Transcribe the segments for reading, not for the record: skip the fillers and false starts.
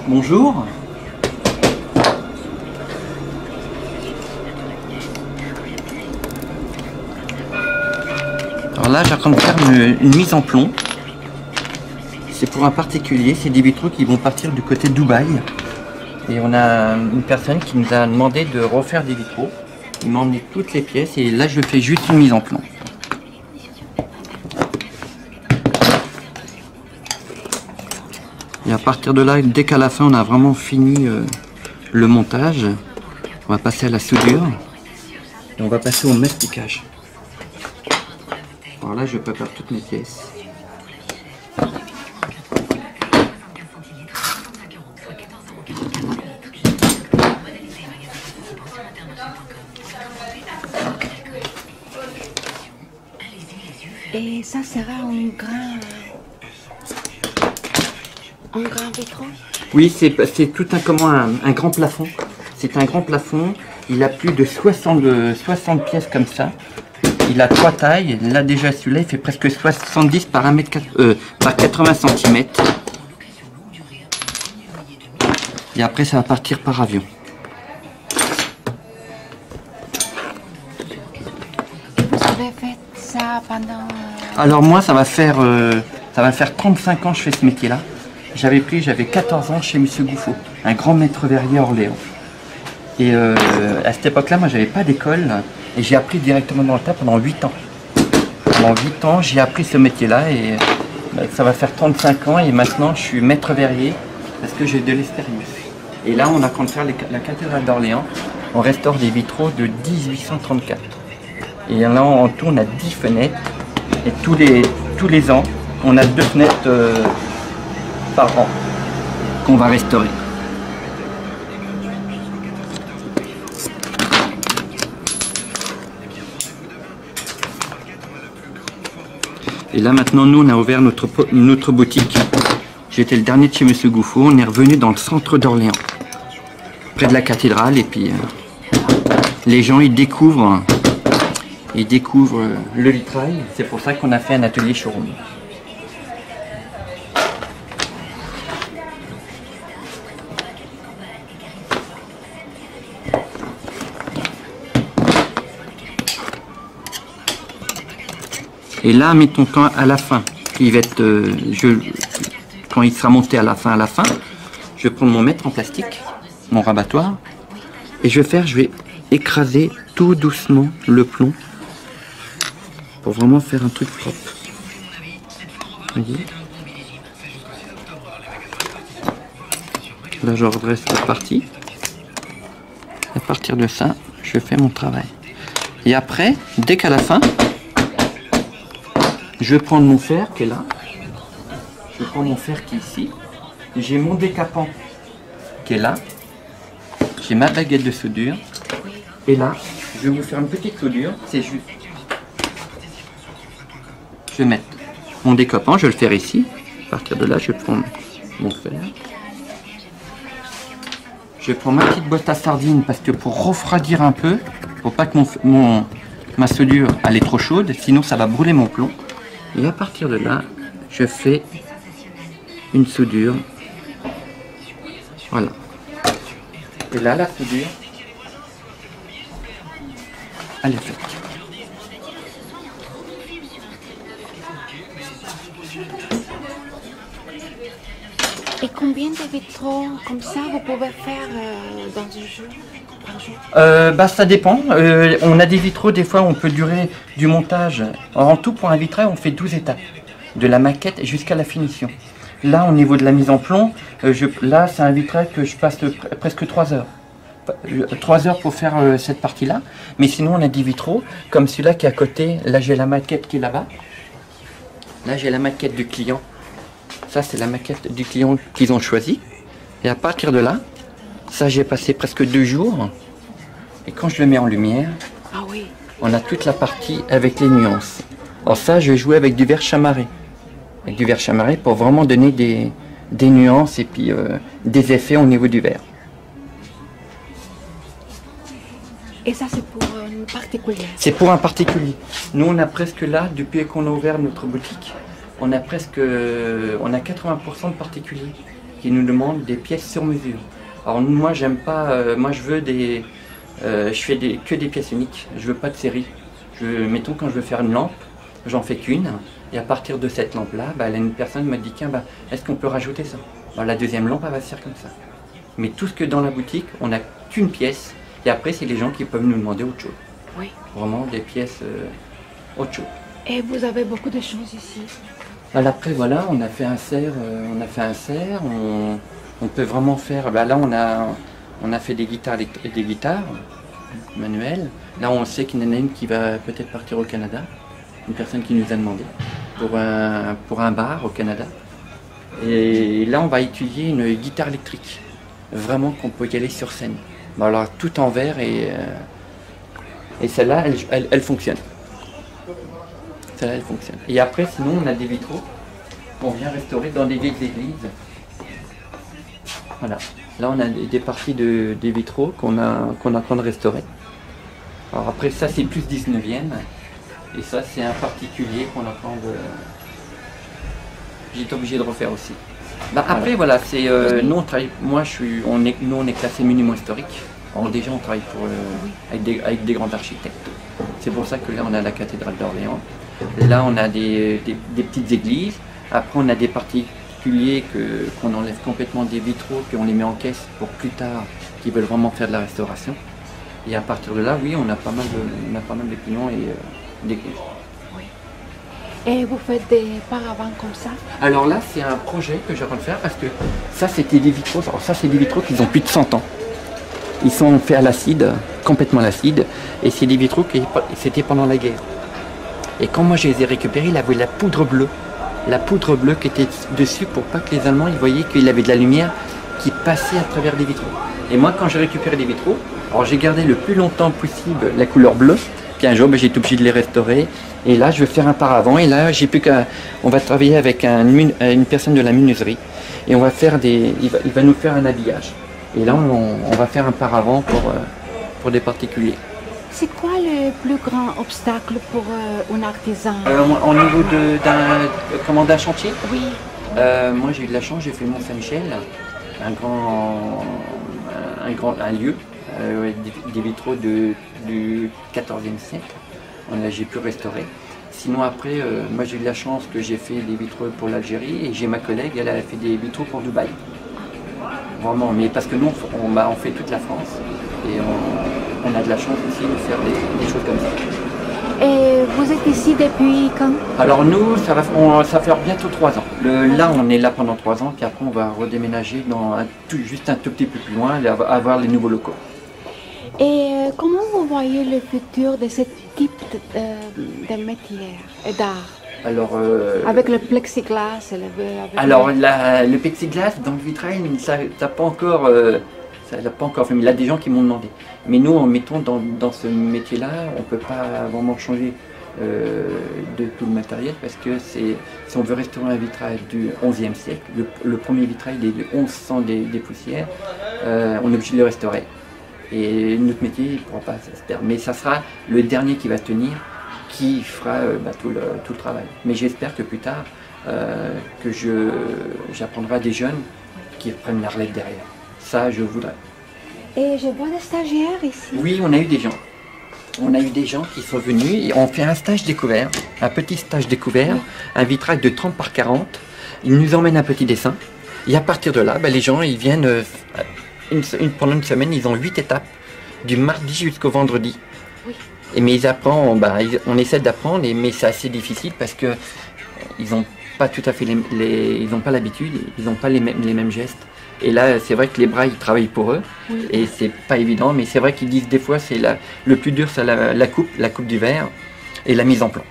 Bonjour. Alors là, j'ai en train de faire une mise en plomb. C'est pour un particulier, c'est des vitraux qui vont partir du côté de Dubaï. Et on a une personne qui nous a demandé de refaire des vitraux. Il m'a emmené toutes les pièces et là, je fais juste une mise en plomb. Et à partir de là, dès qu'à la fin, on a vraiment fini le montage, on va passer à la soudure et on va passer au masticage. Alors là, je prépare toutes mes pièces. Et ça sera un grand vitraux? Oui, c'est tout un grand plafond. C'est un grand plafond. Il a plus de 60 pièces comme ça. Il a 3 tailles. Là déjà celui-là il fait presque 70 par 80 cm. Et après ça va partir par avion. Vous avez fait ça pendant... Alors moi ça va faire 35 ans que je fais ce métier-là. J'avais 14 ans chez Monsieur Gouffaut, un grand maître verrier à Orléans. Et à cette époque-là, moi j'avais pas d'école et j'ai appris directement dans le tas pendant 8 ans. Pendant 8 ans, j'ai appris ce métier-là et ça va faire 35 ans et maintenant je suis maître verrier parce que j'ai de l'expérience. Et là, on a quand faire la cathédrale d'Orléans, on restaure des vitraux de 1834. Et là, en tout, on a 10 fenêtres et tous les ans, on a 2 fenêtres par an qu'on va restaurer. Et là maintenant nous on a ouvert notre boutique. J'étais le dernier de chez Monsieur Gouffaut, on est revenu dans le centre d'Orléans, près de la cathédrale et puis les gens ils découvrent le vitrail. C'est pour ça qu'on a fait un atelier showroom. Et là, mettons quand à la fin, il va être, quand il sera monté à la fin, je vais prendre mon mètre en plastique, mon rabattoir, et je vais écraser tout doucement le plomb pour vraiment faire un truc propre. Voyez. Là, je redresse la partie. À partir de ça, je fais mon travail. Et après, dès qu'à la fin, je vais prendre mon fer qui est là. Je prends mon fer qui est ici. J'ai mon décapant qui est là. J'ai ma baguette de soudure. Et là, je vais vous faire une petite soudure. C'est juste. Je vais mettre mon décapant, je vais le faire ici. À partir de là, je vais prendre mon fer. Je vais prendre ma petite boîte à sardines parce que pour refroidir un peu, pour pas que ma soudure elle est trop chaude, sinon ça va brûler mon plomb. Et à partir de là, je fais une soudure. Voilà. Et là, la soudure, elle est faite. Et combien de vitraux comme ça vous pouvez faire dans un jour, par jour? Ça dépend. On a des vitraux, des fois on peut durer du montage. En tout, pour un vitrail, on fait 12 étapes. De la maquette jusqu'à la finition. Là, au niveau de la mise en plomb, là c'est un vitrail que je passe presque 3 heures. 3 heures pour faire cette partie-là. Mais sinon, on a des vitraux, comme celui-là qui est à côté. Là, j'ai la maquette qui est là-bas. Là, j'ai la maquette du client. Ça, c'est la maquette du client qu'ils ont choisi. Et à partir de là, ça, j'ai passé presque 2 jours. Et quand je le mets en lumière, Ah oui. on a toute la partie avec les nuances. Alors ça, je vais jouer avec du verre chamarré. Avec du verre chamarré pour vraiment donner des nuances et puis des effets au niveau du verre. Et ça, c'est pour un particulier? C'est pour un particulier. Nous, on a presque là, depuis qu'on a ouvert notre boutique, on a 80% de particuliers. qui nous demandent des pièces sur mesure. Alors moi j'aime pas, moi je veux je fais que des pièces uniques, je veux pas de série. Mettons quand je veux faire une lampe, j'en fais qu'une, et à partir de cette lampe-là, une personne me dit tiens, est-ce qu'on peut rajouter ça? La deuxième lampe elle va se faire comme ça. Mais tout ce que dans la boutique, on n'a qu'une pièce, et après c'est les gens qui peuvent nous demander autre chose. Oui. Vraiment des pièces autre chose. Et vous avez beaucoup de choses ici. Après voilà, on a fait un cerf, on peut vraiment faire, là on a fait des guitares manuelles. Là on sait qu'il y en a une qui va peut-être partir au Canada, une personne qui nous a demandé, pour un bar au Canada. Et là on va étudier une guitare électrique, vraiment qu'on peut y aller sur scène. Alors tout en verre et celle-là elle fonctionne. Celle-là elle fonctionne. Et après sinon on a des vitraux qu'on vient restaurer dans des vieilles églises. Voilà. Là on a des parties des vitraux qu'on est en train de restaurer. Alors après ça c'est plus 19e. Et ça c'est un particulier qu'on est en train de... J'étais obligé de refaire aussi. Après voilà, c'est nous on travaille, nous on est classé monument historique. Alors déjà on travaille avec des grands architectes. C'est pour ça que là on a la cathédrale d'Orléans. Là on a des petites églises. Après on a des particuliers qu'on enlève complètement des vitraux, puis on les met en caisse pour plus tard, qui veulent vraiment faire de la restauration. Et à partir de là, oui, on a pas mal de clients et d'églises. Oui. Et vous faites des paravents comme ça? Alors là, c'est un projet que j'ai en train de faire parce que ça, c'était des vitraux. Alors ça, c'est des vitraux qui ont plus de 100 ans. Ils sont faits à l'acide, complètement à l'acide, et c'est des vitraux qui c'était pendant la guerre. Et quand moi je les ai récupérés, il avait la poudre bleue. La poudre bleue qui était dessus pour pas que les Allemands ils voyaient qu'il avait de la lumière qui passait à travers des vitraux. Et moi, quand j'ai récupéré des vitraux, alors j'ai gardé le plus longtemps possible la couleur bleue. Puis un jour, j'ai été obligé de les restaurer. Et là, je vais faire un paravent. Et là, on va travailler avec une personne de la menuiserie. Et on va faire il va nous faire un habillage. Et là, on va faire un paravent pour des particuliers. C'est quoi le plus grand obstacle pour un artisan? Au niveau d'un chantier? Oui. Moi, j'ai eu de la chance, j'ai fait le Mont-Saint-Michel, un lieu, des vitraux du XIVe siècle. J'ai pu restaurer. Sinon après, moi j'ai eu de la chance que j'ai fait des vitraux pour l'Algérie et j'ai ma collègue, elle a fait des vitraux pour Dubaï. Vraiment, mais parce que nous on fait toute la France et on a de la chance aussi de faire des choses comme ça. Et vous êtes ici depuis quand? Alors nous, ça fait bientôt 3 ans. Là on est là pendant 3 ans, puis après on va redéménager juste un tout petit peu plus loin, avoir les nouveaux locaux. Et comment vous voyez le futur de ce type de métier et d'art? Alors, avec le plexiglas le plexiglas dans le vitrail, ça n'a pas encore fait. Mais il y a des gens qui m'ont demandé. Mais nous, en mettant dans ce métier-là, on ne peut pas vraiment changer de tout le matériel parce que si on veut restaurer un vitrail du XIe siècle, le premier vitrail il est de 1100 des poussières, on est obligé de le restaurer. Et notre métier ne pourra pas se perdre. Mais ça sera le dernier qui va tenir, qui fera tout le travail. Mais j'espère que plus tard, que j'apprendrai à des jeunes qui prennent la relève derrière. Ça, je voudrais. Et je vois des stagiaires ici. Oui, on a eu des gens. On a eu des gens qui sont venus et on fait un stage découvert, un petit stage découvert, un vitrail de 30 par 40. Ils nous emmènent un petit dessin. Et à partir de là, les gens, ils viennent pendant une semaine, ils ont 8 étapes, du mardi jusqu'au vendredi. Oui. Mais ils apprennent, on essaie d'apprendre, mais c'est assez difficile parce que ils n'ont pas tout à fait ils n'ont pas l'habitude, ils n'ont pas les mêmes gestes. Et là, c'est vrai que les bras, ils travaillent pour eux, oui. Et c'est pas évident, mais c'est vrai qu'ils disent des fois, le plus dur, c'est la coupe du verre et la mise en plan.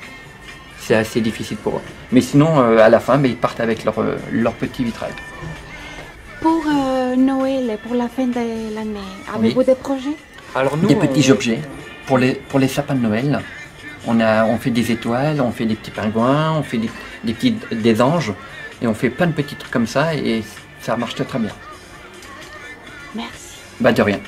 C'est assez difficile pour eux. Mais sinon, à la fin, ils partent avec leur petit vitrail. Pour Noël et pour la fin de l'année, avez-vous des projets? Alors nous, des petits objets. Pour les sapins de Noël, on fait des étoiles, on fait des petits pingouins, on fait des anges, et on fait plein de petits trucs comme ça, et ça marche très bien. Merci. De rien.